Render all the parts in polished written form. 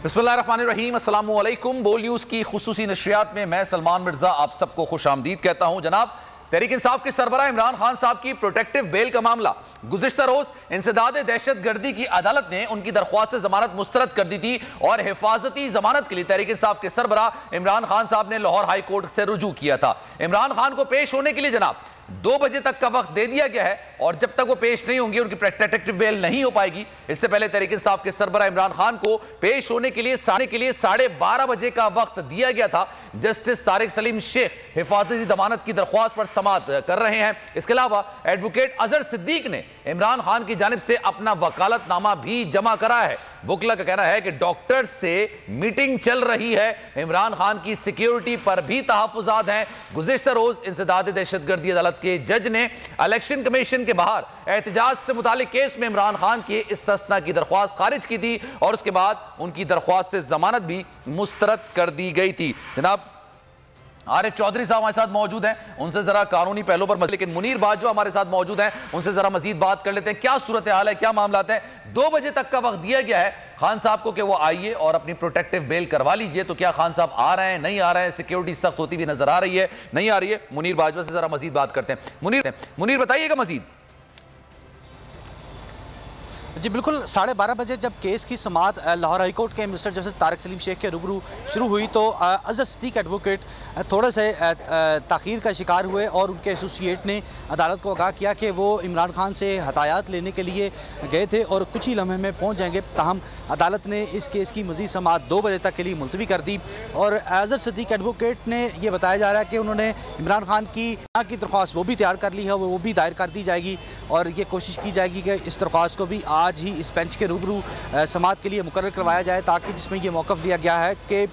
बिस्मिल्लाहिर्रहमानिर्रहीम, अस्सलाम वालेकुम। बोल न्यूज़ की खुसूसी नशरियात में मैं सलमान मिर्जा आप सबको खुशामदीद कहता हूं। जनाब, तहरीक इंसाफ के सरबराह इमरान खान साहब की प्रोटेक्टिव बेल का मामला गुज़िश्ता रोज इंसदाद दहशतगर्दी की अदालत ने उनकी दरख्वास्त जमानत मुस्तरद कर दी थी और हिफाजती जमानत के लिए तहरीक इंसाफ के सरबराह इमरान खान साहब ने लाहौर हाई कोर्ट से रुजू किया था। इमरान खान को पेश होने के लिए जनाब 2 बजे तक का वक्त दे दिया गया है और जब तक वो पेश नहीं होंगे उनकी प्रोटेक्टिव बेल नहीं हो पाएगी। इससे पहले तहरीक इंसाफ के सरबराह इमरान खान को पेश होने के लिए 12:30 बजे का वक्त दिया गया था। जस्टिस तारिक सलीम शेख हिफाजती जमानत की दरख्वास्त पर समाअत कर रहे हैं। इसके अलावा एडवोकेट अजहर सिद्दीक ने इमरान खान की जानिब से अपना वकालतनामा भी जमा कराया है। वकील का कहना है कि डॉक्टर से मीटिंग चल रही है, इमरान खान की सिक्योरिटी पर भी तहफ्फुज़ात हैं। गुज़िश्ता रोज इंसदाद दहशतगर्दी अदालत के जज ने इलेक्शन कमीशन के बाहर एहतजाज से मुतालिक केस में इमरान खान की इस्तिस्ना की दरख्वास्त खारिज की थी और उसके बाद उनकी दरख्वास्त जमानत भी मुस्तरद कर दी गई थी। जनाब आरिफ चौधरी साहब हमारे साथ मौजूद हैं, उनसे जरा कानूनी पहलू पर लेकिन मुनीर बाजवा हमारे साथ मौजूद हैं, उनसे जरा मजीद बात कर लेते हैं। क्या सूरत हाल है, क्या मामला है? 2 बजे तक का वक्त दिया गया है खान साहब को कि वो आइए और अपनी प्रोटेक्टिव बेल करवा लीजिए, तो क्या खान साहब आ रहे हैं, नहीं आ रहे हैं? सिक्योरिटी सख्त होती हुई नजर आ रही है, नहीं आ रही है? मुनीर बाजवा से जरा मजीद बात करते हैं। मुनीर बताइएगा मजीद। जी बिल्कुल, 12:30 बजे जब केस की समाअत लाहौर हाई कोर्ट के मिस्टर जस्टिस तारिक सलीम शेख के रूबरू शुरू हुई तो अजहर सिद्दीक एडवोकेट थोड़े से ताख़ीर का शिकार हुए और उनके एसोसिएट ने अदालत को आगाह किया कि वो इमरान खान से हदायत लेने के लिए गए थे और कुछ ही लम्हे में पहुँच जाएंगे। ताहम अदालत ने इस केस की मज़ीद समाअत 2 बजे तक के लिए मुलतवी कर दी और अजहर सिद्दीक एडवोकेट ने यह बताया जा रहा है कि उन्होंने इमरान खान की दरख्वास्त वो भी तैयार कर ली है, वो भी दायर कर दी जाएगी और ये कोशिश की जाएगी कि इस दरख्वास्त को भी आज ही इस बेंच के रूबरू समाअत के लिए मुकर्रर करवाया जाए, ताकि जिसमें यह मौक़िफ़ लिया गया है कि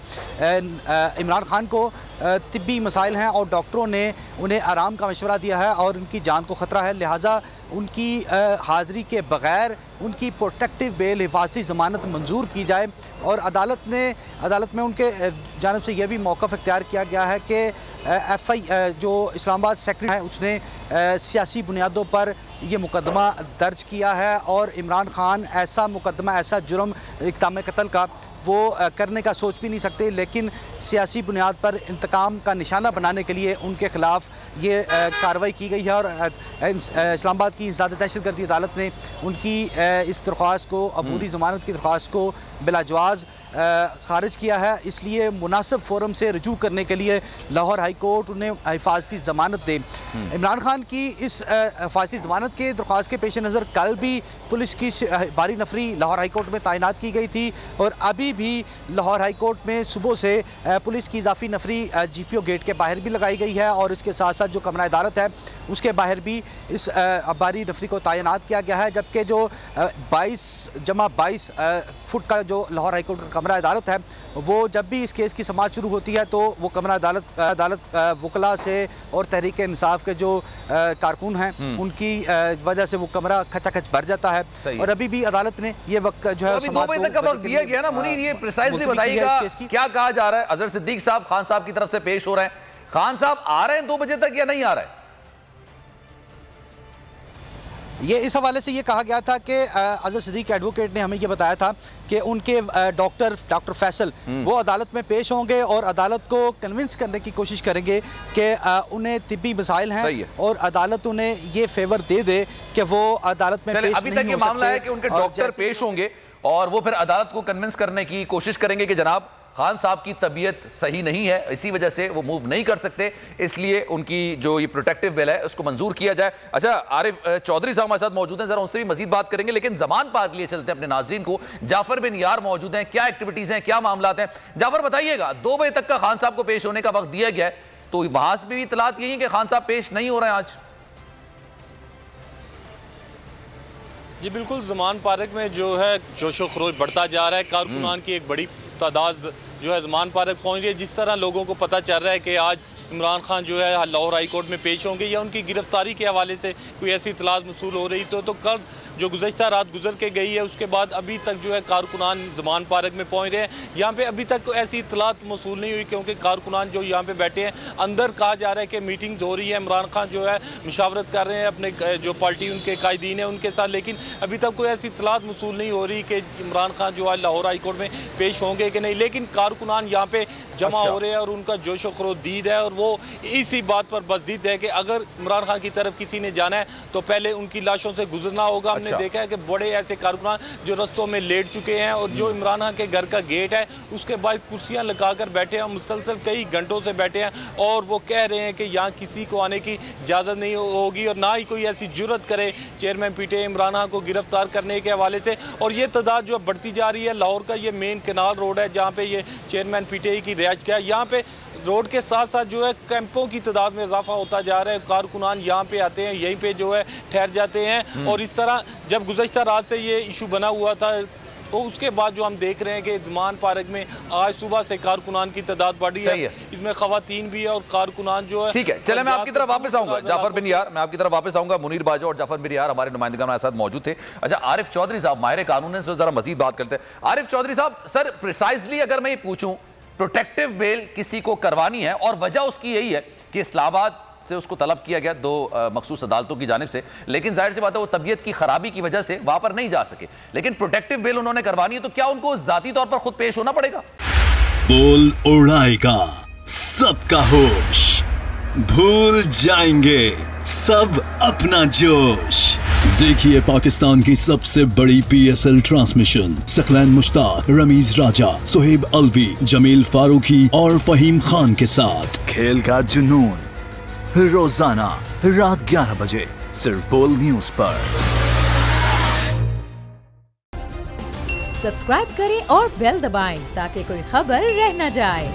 इमरान खान को तिब्बी मसाइल हैं और डॉक्टरों ने उन्हें आराम का मशवरा दिया है और उनकी जान को ख़तरा है, लिहाजा उनकी हाज़िरी के बग़ैर उनकी प्रोटेक्टिव बेल हिफाजती ज़मानत मंजूर की जाए। और अदालत में उनके जानिब से यह भी मौक़िफ़ इख्तियार किया गया है कि FI जो इस्लामाबाद सेक्रेटरी है उसने सियासी बुनियादों पर यह मुकदमा दर्ज किया है और इमरान खान ऐसा मुकदमा, ऐसा जुर्म इक़दाम कत्ल का वो करने का सोच भी नहीं सकते, लेकिन सियासी बुनियाद पर इंतकाम का निशाना बनाने के लिए उनके ख़िलाफ़ ये कार्रवाई की गई है और इस्लामाबाद की इंसदाद दहशतगर्दी अदालत ने उनकी इस दरख्वास्त को, अबूरी ज़मानत की दरख्वास्त को बिलाजवाज़ खारिज किया है। इसलिए मुनासिब फोरम से रजू करने के लिए लाहौर हाई कोर्ट उन्हें हिफाजती ज़मानत दे। इमरान खान की इस हिफाजती ज़मानत के दरख्वास्त के पेश नज़र कल भी पुलिस की भारी नफरी लाहौर हाई कोर्ट में तैनात की गई थी और अभी भी लाहौर हाई कोर्ट में सुबह से पुलिस की इजाफी नफरी GPO गेट के बाहर भी लगाई गई है और इसके साथ साथ जो कमरा अदालत है उसके बाहर भी इस भारी नफरी को तैनात किया गया है। जबकि जो 22 फुट का जो लाहौर हाई कोर्ट का कमरा अदालत है वो जब भी इस केस की समाअत शुरू होती है तो वो कमरा अदालत वकला से और तहरीक इंसाफ के जो कारकुन हैं उनकी वजह से वो कमरा खचाखच भर जाता है। और अभी भी अदालत ने ये वक्त जो है 2 बजे तक का वक्त दिया गया ना। मुनीर, ये प्रिसाइजली बताइएगा क्या कहा जा रहा है? अजहर सिद्दीक साहब खान साहब की तरफ से पेश हो रहे हैं, खान साहब आ रहे हैं 2 बजे तक या नहीं आ रहे हैं? ये इस हवाले से ये कहा गया था कि अजहर सिद्दीक एडवोकेट ने हमें ये बताया था कि उनके डॉक्टर फैसल वो अदालत में पेश होंगे और अदालत को कन्विंस करने की कोशिश करेंगे कि उन्हें तिब्बी मसाइल हैं और अदालत उन्हें ये फेवर दे दे कि वो अदालत में पेश अभी तक ये मामला है कि उनके डॉक्टर पेश होंगे और वो फिर अदालत को कन्विंस करने की कोशिश करेंगे कि जनाब खान साहब की तबीयत सही नहीं है, इसी वजह से वो मूव नहीं कर सकते, इसलिए उनकी जो ये प्रोटेक्टिव बेल है उसको मंजूर किया जाए। अच्छा, आरिफ चौधरी साहब हमारे साथ मौजूद हैं, जरा उनसे भी मजीद बात करेंगे, लेकिन जमान पार्क लिए चलते हैं अपने नाजरीन को। जाफर बिन यार मौजूद हैं, क्या एक्टिविटीज हैं, क्या मामला हैं? जाफर बताइएगा, 2 बजे तक का खान साहब को पेश होने का वक्त दिया गया है, तो वहां से भी इतलात यही है कि खान साहब पेश नहीं हो रहे हैं आज? जी बिल्कुल, जमान पार्क में जो है जोशो खरोश बढ़ता जा रहा है। कारकुनान की एक बड़ी तादाद जो है जमान पार्क पहुंच रही है। जिस तरह लोगों को पता चल रहा है कि आज इमरान खान जो है लाहौर हाई कोर्ट में पेश होंगे या उनकी गिरफ्तारी के हवाले से कोई ऐसी इतलात मसूल हो रही तो कल जो गुज़श्ता रात गुजर के गई है, उसके बाद अभी तक जो है कारकुनान ज़मान पार्क में पहुँच रहे हैं। यहाँ पे अभी तक ऐसी इत्तलात मौसूल नहीं हुई, क्योंकि कारकुनान जो यहाँ पे बैठे हैं, अंदर कहा जा रहा है कि मीटिंग्स हो रही है, इमरान खान जो है मुशावरत कर रहे हैं अपने जो पार्टी उनके कायदीन है उनके साथ, लेकिन अभी तक कोई ऐसी इत्तलात मौसूल नहीं हो रही कि इमरान खान जो है लाहौर हाई कोर्ट में पेश होंगे कि नहीं। लेकिन कारकुनान यहाँ पे जमा हो रहे हैं और उनका जोश व खरोश दीद है, और वो इसी बात पर बज़िद है कि अगर इमरान खान की तरफ किसी ने जाना है तो पहले उनकी लाशों से गुजरना होगा। हमने देखा है कि बड़े ऐसे कारकुनान जो रस्तों में लेट चुके हैं, और जो इमरान खान के घर का गेट है उसके बाद कुर्सियां लगाकर बैठे हैं, मुसलसल कई घंटों से बैठे हैं, और वो कह रहे हैं कि यहाँ किसी को आने की इजाज़त नहीं होगी और ना ही कोई ऐसी जुर्रत करे चेयरमैन पीटीआई इमरान खान को गिरफ्तार करने के हवाले से। और ये तादाद जो बढ़ती जा रही है, लाहौर का ये मेन कैनाल रोड है जहाँ पे ये चेयरमैन पीटीआई की रिहाइश का है, यहाँ पे रोड के साथ साथ जो है कैंपों की तादाद में इजाफा होता जा रहा है। कारकुनान यहाँ पे आते हैं, यहीं पे जो है ठहर जाते हैं, और इस तरह जब गुज़श्ता रात से ये इशू बना हुआ था तो उसके बाद जो हम देख रहे हैं कि ज़मान पार्क में आज सुबह से कारकुनान की तादाद बढ़ी है, इसमें ख़वातीन भी है और कारकुनान जो है। ठीक है, चले मैं आपकी तरफ वापस आऊंगा, जाफर बिन यार, मैं आपकी तरफ वापस आऊंगा। मुनीर बाजवा और जाफर बिन यार हमारे नुमाइंदगान हमारे साथ मौजूद थे। अच्छा, आरिफ चौधरी साहब माहिर कानून से जरा मजीद बात करते हैं। आरिफ चौधरी साहब, सर प्रिसाइजली अगर मैं ये पूछूं, प्रोटेक्टिव बेल किसी को करवानी है और वजह उसकी यही है कि इस्लामाबाद से उसको तलब किया गया 2 मखसूस अदालतों की जानिब से, लेकिन जाहिर सी बात है वो तबीयत की खराबी की वजह से वहां पर नहीं जा सके, लेकिन प्रोटेक्टिव बेल उन्होंने करवानी है, तो क्या उनको जाती तौर पर खुद पेश होना पड़ेगा? बोल उड़ाएगा सबका होश, भूल जाएंगे सब अपना जोश। देखिए पाकिस्तान की सबसे बड़ी PSL ट्रांसमिशन सकलैन मुश्ताक, रमीज राजा, सुहेब अलवी, जमील फारूकी और फहीम खान के साथ खेल का जुनून रोजाना रात 11 बजे सिर्फ बोल न्यूज पर। सब्सक्राइब करें और बेल दबाएं ताकि कोई खबर रह न जाए।